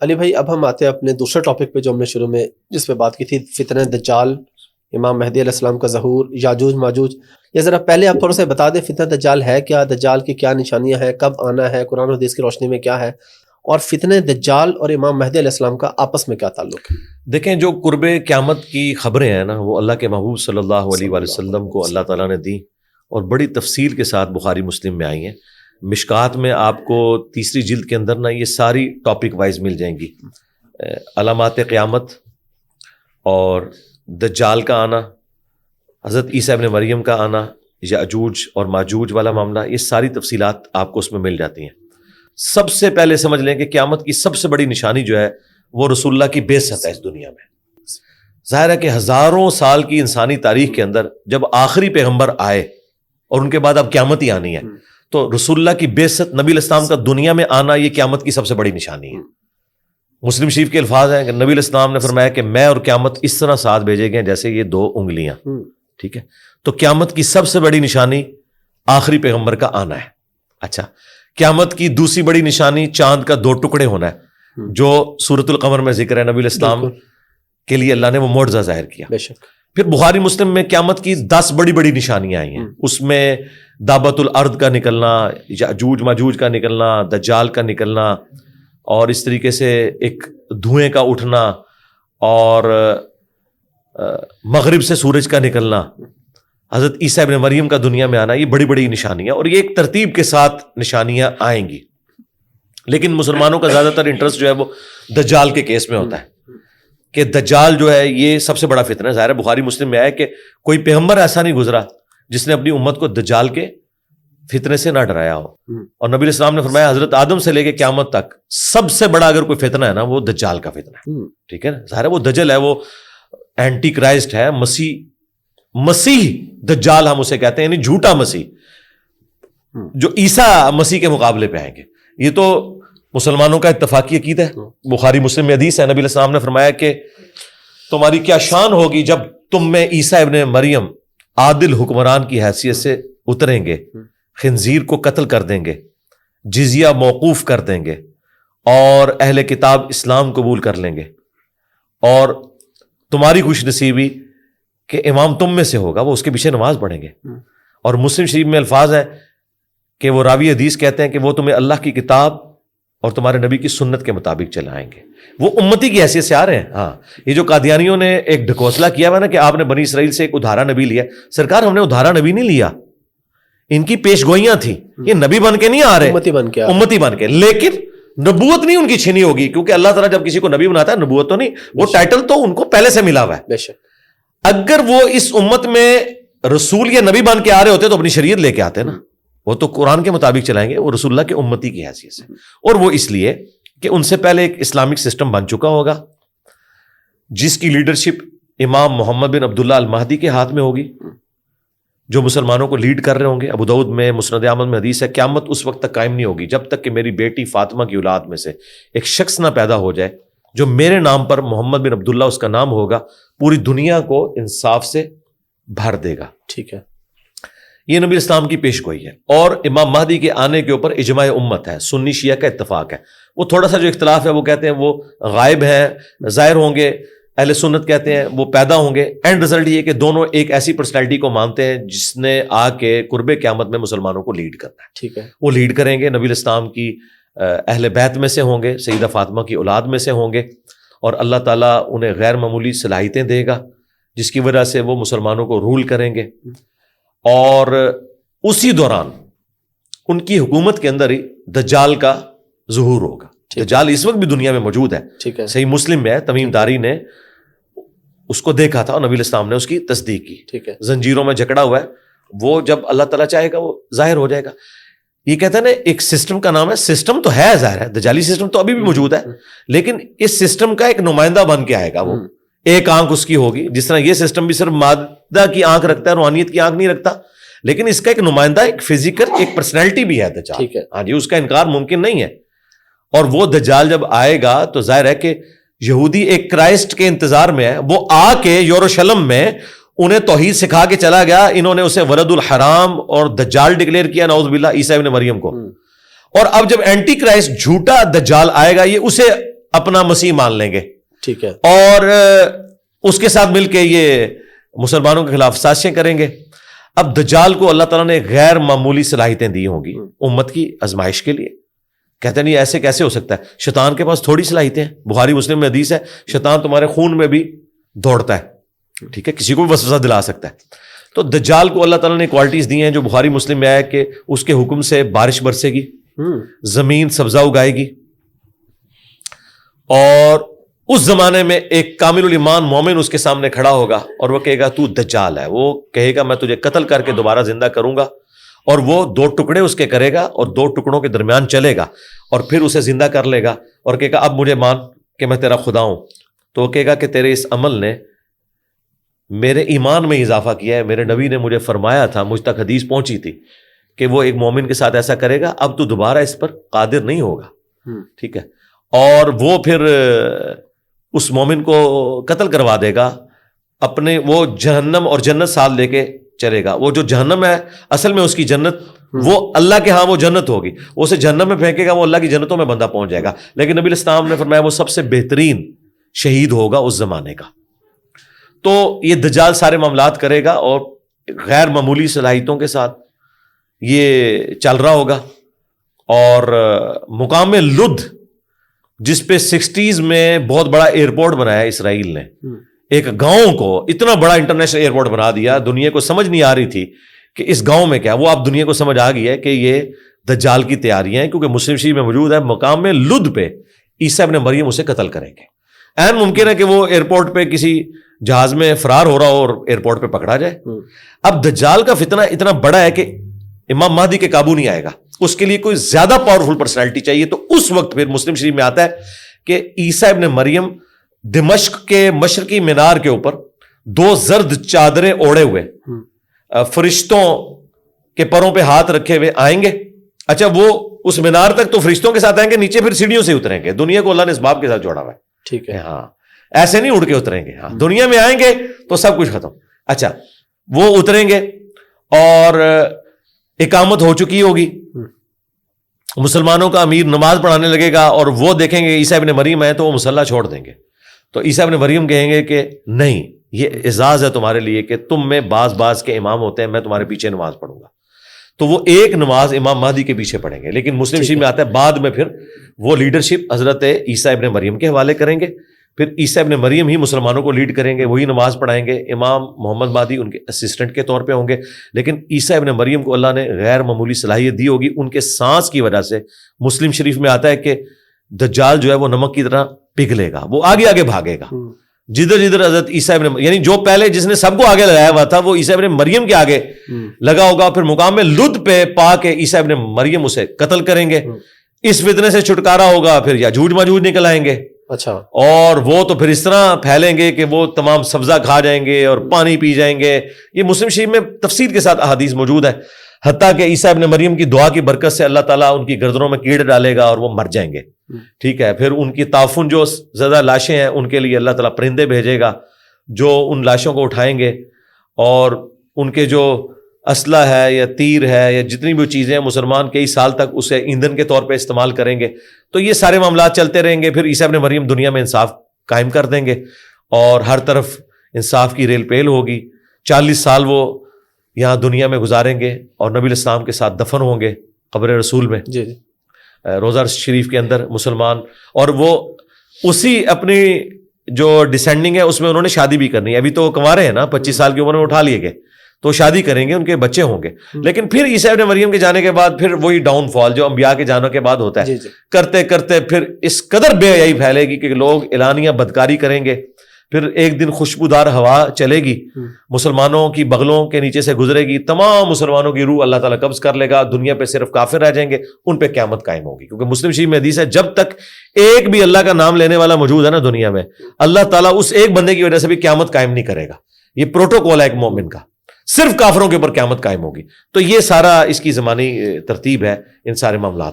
علی بھائی اب ہم آتے ہیں اپنے دوسرے ٹاپک پہ جو ہم نے شروع میں جس پہ بات کی تھی، فتنہ دجال، امام مہدی علیہ السلام کا ظہور، یاجوج ماجوج. یہ ذرا پہلے آپ تھوڑا سا بتا دیں فتنہ دجال ہے کیا، دجال کی کیا نشانیاں ہیں، کب آنا ہے، قرآن و حدیث کی روشنی میں کیا ہے، اور فتنہ دجال اور امام مہدی علیہ السلام کا آپس میں کیا تعلق ہے؟ دیکھیں، جو قرب قیامت کی خبریں ہیں نا، وہ اللہ کے محبوب صلی اللہ علیہ وآلہ وسلم کو اللہ تعالیٰ نے دی اور بڑی تفصیل کے ساتھ بخاری مسلم میں آئی ہیں. مشکات میں آپ کو تیسری جلد کے اندر نا یہ ساری ٹاپک وائز مل جائیں گی. علامات قیامت اور دجال کا آنا، حضرت عیسیٰ ابن مریم کا آنا، یاجوج اور ماجوج والا معاملہ، یہ ساری تفصیلات آپ کو اس میں مل جاتی ہیں. سب سے پہلے سمجھ لیں کہ قیامت کی سب سے بڑی نشانی جو ہے وہ رسول اللہ کی بعثت ہے اس دنیا میں. ظاہر ہے کہ ہزاروں سال کی انسانی تاریخ کے اندر جب آخری پیغمبر آئے اور ان کے بعد اب قیامت ہی آنی ہے، تو رسول اللہ کی بعثت، نبی علیہ السلام کا دنیا میں آنا، یہ قیامت کی سب سے بڑی نشانی ہے. مسلم شریف کے الفاظ ہیں کہ نبی علیہ السلام نے فرمایا کہ میں اور قیامت اس طرح ساتھ بھیجے گئے جیسے یہ دو انگلیاں. ٹھیک ہے، تو قیامت کی سب سے بڑی نشانی آخری پیغمبر کا آنا ہے. اچھا، قیامت کی دوسری بڑی نشانی چاند کا 2 ٹکڑے ہونا ہے، جو سورۃ القمر میں ذکر ہے. نبی علیہ السلام کے لیے اللہ نے وہ معجزہ ظاہر کیا. بے شک. پھر بخاری مسلم میں قیامت کی 10 بڑی بڑی نشانیاں آئی ہیں. اس میں دابت الارض کا نکلنا، یاجوج ماجوج کا نکلنا، دجال کا نکلنا، اور اس طریقے سے ایک دھوئیں کا اٹھنا، اور مغرب سے سورج کا نکلنا، حضرت عیسیٰ ابن مریم کا دنیا میں آنا، یہ بڑی بڑی نشانیاں، اور یہ ایک ترتیب کے ساتھ نشانیاں آئیں گی. لیکن مسلمانوں کا زیادہ تر انٹرسٹ جو ہے وہ دجال کے کیس میں ہوتا ہے کہ دجال جو ہے یہ سب سے بڑا فتنہ ہے. ظاہر ہے بخاری مسلم میں آیا کہ کوئی پیغمبر ایسا نہیں گزرا جس نے اپنی امت کو دجال کے فتنے سے نہ ڈرایا ہو. اور نبی علیہ السلام نے فرمایا حضرت آدم سے لے کے قیامت تک سب سے بڑا اگر کوئی فتنہ ہے نا، وہ دجال کا فتنہ ہے. ٹھیک ہے نا، ظاہر ہے وہ دجل ہے، وہ اینٹی کرائسٹ ہے، مسیح دجال ہم اسے کہتے ہیں، یعنی جھوٹا مسیح جو عیسیٰ مسیح کے مقابلے پہ آئیں گے. یہ تو مسلمانوں کا اتفاقی عقیدہ ہے. بخاری مسلم میں حدیث ہے، نبی علیہ السلام نے فرمایا کہ تمہاری کیا شان ہوگی جب تم میں عیسیٰ ابن مریم عادل حکمران کی حیثیت سے اتریں گے، خنزیر کو قتل کر دیں گے، جزیہ موقوف کر دیں گے، اور اہل کتاب اسلام قبول کر لیں گے، اور تمہاری خوش نصیبی کہ امام تم میں سے ہوگا وہ اس کے پیچھے نماز پڑھیں گے. اور مسلم شریف میں الفاظ ہیں کہ وہ راوی حدیث کہتے ہیں کہ وہ تمہیں اللہ کی کتاب اور تمہارے نبی کی سنت کے مطابق چلائیں گے. وہ امتی کی حیثیت سے آ رہے ہیں. ہاں، یہ جو قادیانیوں نے ایک ڈھکوسلا کیا ہوا نا کہ آپ نے بنی اسرائیل سے ایک ادھارا نبی لیا، سرکار ہم نے ادھارا نبی نہیں لیا، ان کی پیش گوئیاں تھیں، یہ نبی بن کے نہیں آ رہے، امتی بن کے. لیکن نبوت نہیں ان کی چھینی ہوگی، کیونکہ اللہ تعالیٰ جب کسی کو نبی بناتا ہے نبوت تو نہیں، وہ ٹائٹل تو ان کو پہلے سے ملا ہوا ہے. بے شک. اگر وہ اس امت میں رسول یا نبی بن کے آ رہے ہوتے تو اپنی شریعت لے کے آتے نا. وہ تو قرآن کے مطابق چلائیں گے، وہ رسول اللہ کے امتی کی حیثیت سے. اور وہ اس لیے کہ ان سے پہلے ایک اسلامک سسٹم بن چکا ہوگا جس کی لیڈرشپ امام محمد بن عبداللہ المہدی کے ہاتھ میں ہوگی، جو مسلمانوں کو لیڈ کر رہے ہوں گے. ابو داؤد میں مسند احمد میں حدیث ہے قیامت اس وقت تک قائم نہیں ہوگی جب تک کہ میری بیٹی فاطمہ کی اولاد میں سے ایک شخص نہ پیدا ہو جائے جو میرے نام پر محمد بن عبداللہ اس کا نام ہوگا، پوری دنیا کو انصاف سے بھر دے گا. ٹھیک ہے، یہ نبی اسلام کی پیش گوئی ہے. اور امام مہدی کے آنے کے اوپر اجماع امت ہے، سنی شیعہ کا اتفاق ہے. وہ تھوڑا سا جو اختلاف ہے وہ کہتے ہیں وہ غائب ہیں، ظاہر ہوں گے. اہل سنت کہتے ہیں وہ پیدا ہوں گے. اینڈ رزلٹ یہ کہ دونوں ایک ایسی پرسنالٹی کو مانتے ہیں جس نے آ کے قرب قیامت میں مسلمانوں کو لیڈ کرنا ہے. ٹھیک ہے، وہ لیڈ کریں گے، نبی الاسلام کی اہل بیت میں سے ہوں گے، سیدہ فاطمہ کی اولاد میں سے ہوں گے، اور اللہ تعالیٰ انہیں غیر معمولی صلاحیتیں دے گا جس کی وجہ سے وہ مسلمانوں کو رول کریں گے. اور اسی دوران ان کی حکومت کے اندر ہی دجال کا ظہور ہوگا. دجال اس وقت بھی دنیا میں موجود ہے. صحیح مسلم میں ہے، تمیم داری نے اس کو دیکھا تھا اور نبی علیہ السلام نے اس کی تصدیق کی. ٹھیک ہے، زنجیروں میں جکڑا ہوا ہے، وہ جب اللہ تعالیٰ چاہے گا وہ ظاہر ہو جائے گا. یہ کہتے ہیں نا ایک سسٹم کا نام ہے، سسٹم تو ہے ظاہر ہے، دجالی سسٹم تو ابھی بھی موجود ہے، لیکن اس سسٹم کا ایک نمائندہ بن کے آئے گا. وہ ایک آنکھ اس کی ہوگی، جس طرح یہ سسٹم بھی صرف مادہ کی آنکھ رکھتا ہے، روحانیت کی آنکھ نہیں رکھتا، لیکن اس کا ایک نمائندہ، ایک فزیکل، ایک پرسنالٹی بھی ہے دجال. ٹھیک ہے، ہاں جی، اس کا انکار ممکن نہیں ہے. اور وہ دجال جب آئے گا تو ظاہر ہے کہ یہودی ایک کرائسٹ کے انتظار میں ہے. وہ آ کے یروشلم میں انہیں توحید سکھا کے چلا گیا، انہوں نے اسے ولد الحرام اور دجال ڈکلیئر کیا، نعوذ باللہ، عیسیٰ ابن مریم کو. اور اب جب اینٹی کرائسٹ جھوٹا دجال آئے گا، یہ اسے اپنا مسیح مان لیں گے, ٹھیک ہے, اور اس کے ساتھ مل کے یہ مسلمانوں کے خلاف سازشیں کریں گے. اب دجال کو اللہ تعالیٰ نے غیر معمولی صلاحیتیں دی ہوں گی امت کی آزمائش کے لیے. کہتے نہیں ایسے کیسے ہو سکتا ہے, شیطان کے پاس تھوڑی صلاحیتیں ہیں. بخاری مسلم میں حدیث ہے شیطان تمہارے خون میں بھی دوڑتا ہے, ٹھیک ہے, کسی کو بھی وسوسہ دلا سکتا ہے. تو دجال کو اللہ تعالیٰ نے کوالٹیز دی ہیں جو بخاری مسلم میں آیا کہ اس کے حکم سے بارش برسے گی, زمین سبزہ اگائے گی, اور اس زمانے میں ایک کامل الایمان مومن اس کے سامنے کھڑا ہوگا اور وہ کہے گا تو دجال ہے. وہ کہے گا میں تجھے قتل کر کے دوبارہ زندہ کروں گا, اور وہ 2 ٹکڑے اس کے کرے گا اور 2 ٹکڑوں کے درمیان چلے گا اور پھر اسے زندہ کر لے گا اور کہے گا اب مجھے مان کہ میں تیرا خدا ہوں. تو وہ کہے گا کہ تیرے اس عمل نے میرے ایمان میں اضافہ کیا ہے, میرے نبی نے مجھے فرمایا تھا, مجھ تک حدیث پہنچی تھی کہ وہ ایک مومن کے ساتھ ایسا کرے گا, اب تو دوبارہ اس پر قادر نہیں ہوگا, ٹھیک ہے. اور وہ پھر اس مومن کو قتل کروا دے گا, اپنے وہ جہنم اور جنت ساتھ لے کے چلے گا. وہ جو جہنم ہے اصل میں اس کی جنت, وہ اللہ کے ہاں وہ جنت ہوگی, وہ اسے جہنم میں پھینکے گا, وہ اللہ کی جنتوں میں بندہ پہنچ جائے گا. لیکن نبی علیہ السلام نے فرمایا وہ سب سے بہترین شہید ہوگا اس زمانے کا. تو یہ دجال سارے معاملات کرے گا اور غیر معمولی صلاحیتوں کے ساتھ یہ چل رہا ہوگا. اور مقام لد جس پہ 60s میں بہت بڑا ایئرپورٹ بنایا اسرائیل نے, ایک گاؤں کو اتنا بڑا انٹرنیشنل ایئرپورٹ بنا دیا, دنیا کو سمجھ نہیں آ رہی تھی کہ اس گاؤں میں کیا, وہ اب دنیا کو سمجھ آ گئی ہے کہ یہ دجال کی تیاریاں ہیں, کیونکہ مسلم شریف میں موجود ہے مقام لد پہ عیسیٰ ابن مریم اسے قتل کریں گے. این ممکن ہے کہ وہ ایئرپورٹ پہ کسی جہاز میں فرار ہو رہا ہو اور ایئرپورٹ پہ پکڑا جائے. اب دجال کا فتنہ اتنا بڑا ہے کہ امام مہدی کے قابو نہیں آئے گا, اس کے لیے کوئی زیادہ پاورفل پرسنالٹی چاہیے. تو اس وقت پھر مسلم شریف میں آتا ہے کہ عیسیٰ ابن مریم دمشق کے مشرقی مینار کے اوپر 2 زرد چادریں اوڑے ہوئے فرشتوں کے پروں پہ ہاتھ رکھے ہوئے آئیں گے. اچھا, وہ اس مینار تک تو فرشتوں کے ساتھ آئیں گے, نیچے پھر سیڑھیوں سے اتریں گے. دنیا کو اللہ نے اس باب کے ساتھ جوڑا ہوا ہے, ٹھیک ہے, ہاں, ایسے نہیں اڑ کے اتریں گے. ہاں, دنیا میں آئیں گے تو سب کچھ ختم. اچھا, وہ اتریں گے اور اقامت ہو چکی ہوگی, مسلمانوں کا امیر نماز پڑھانے لگے گا اور وہ دیکھیں گے عیسیٰ ابن مریم ہے تو وہ مصلی چھوڑ دیں گے. تو عیسیٰ ابن مریم کہیں گے کہ نہیں, یہ اعزاز ہے تمہارے لیے کہ تم میں بعض کے امام ہوتے ہیں, میں تمہارے پیچھے نماز پڑھوں گا. تو وہ ایک نماز امام مہدی کے پیچھے پڑھیں گے. لیکن مسلم شریف میں آتا ہے بعد میں پھر وہ لیڈرشپ حضرت عیسیٰ ابن مریم کے حوالے کریں گے, پھر عیسیٰ ابن مریم ہی مسلمانوں کو لیڈ کریں گے, وہی نماز پڑھائیں گے. امام محمد مہدی ان کے اسسٹنٹ کے طور پہ ہوں گے. لیکن عیسیٰ ابن مریم کو اللہ نے غیر معمولی صلاحیت دی ہوگی, ان کے سانس کی وجہ سے. مسلم شریف میں آتا ہے کہ دجال جو ہے وہ نمک کی طرح پگھلے گا, وہ آگے آگے بھاگے گا. جدھر حضرت عیسیٰ ابن, یعنی جو پہلے جس نے سب کو آگے لگایا ہوا تھا وہ عیسیٰ ابن مریم کے آگے لگا ہوگا. پھر مقام لد پہ پا کے عیسیٰ ابن مریم اسے قتل کریں گے. اس فتنے سے چھٹکارا ہوگا, پھر یاجوج ماجوج نکل آئیں گے. اچھا, اور وہ تو پھر اس طرح پھیلیں گے کہ وہ تمام سبزہ کھا جائیں گے اور پانی پی جائیں گے. یہ مسلم شریف میں تفصیل کے ساتھ احادیث موجود ہے, حتیٰ کہ عیسیٰ ابن مریم کی دعا کی برکت سے اللہ تعالیٰ ان کی گردنوں میں کیڑے ڈالے گا اور وہ مر جائیں گے, ٹھیک ہے. پھر ان کی تعفن جو زیادہ لاشیں ہیں ان کے لیے اللہ تعالیٰ پرندے بھیجے گا جو ان لاشوں کو اٹھائیں گے, اور ان کے جو اسلحہ ہے یا تیر ہے یا جتنی بھی چیزیں ہیں مسلمان کئی سال تک اسے ایندھن کے طور پہ استعمال کریں گے. تو یہ سارے معاملات چلتے رہیں گے. پھر عیسیٰ ابن مریم دنیا میں انصاف قائم کر دیں گے اور ہر طرف انصاف کی ریل پیل ہوگی. 40 سال وہ یہاں دنیا میں گزاریں گے اور نبی علیہ السلام کے ساتھ دفن ہوں گے قبر رسول میں, جی جی, روزہ شریف کے اندر مسلمان. اور وہ اسی اپنی جو ڈسینڈنگ ہے اس میں انہوں نے شادی بھی کرنی ہے. ابھی تو کنوارے ہیں نا, 25 سال کی عمر میں اٹھا لیے گئے, تو شادی کریں گے, ان کے بچے ہوں گے. لیکن پھر عیسیٰ ابن مریم کے جانے کے بعد پھر وہی ڈاؤن فال جو انبیاء کے جانے کے بعد ہوتا ہے, جی جی, کرتے کرتے پھر اس قدر بے حیائی پھیلے گی کہ لوگ اعلانیہ بدکاری کریں گے. پھر ایک دن خوشبودار ہوا چلے گی, مسلمانوں کی بغلوں کے نیچے سے گزرے گی, تمام مسلمانوں کی روح اللہ تعالیٰ قبض کر لے گا, دنیا پہ صرف کافر رہ جائیں گے, ان پہ قیامت قائم ہوگی. کیونکہ مسلم شریف میں حدیث ہے جب تک ایک بھی اللہ کا نام لینے والا موجود ہے نا دنیا میں, اللہ تعالیٰ اس ایک بندے کی وجہ سے بھی قیامت قائم نہیں کرے گا. یہ پروٹوکول ہے ایک مومن کا, صرف کافروں کے اوپر قیامت قائم ہوگی. تو یہ سارا اس کی زمانی ترتیب ہے ان سارے معاملات.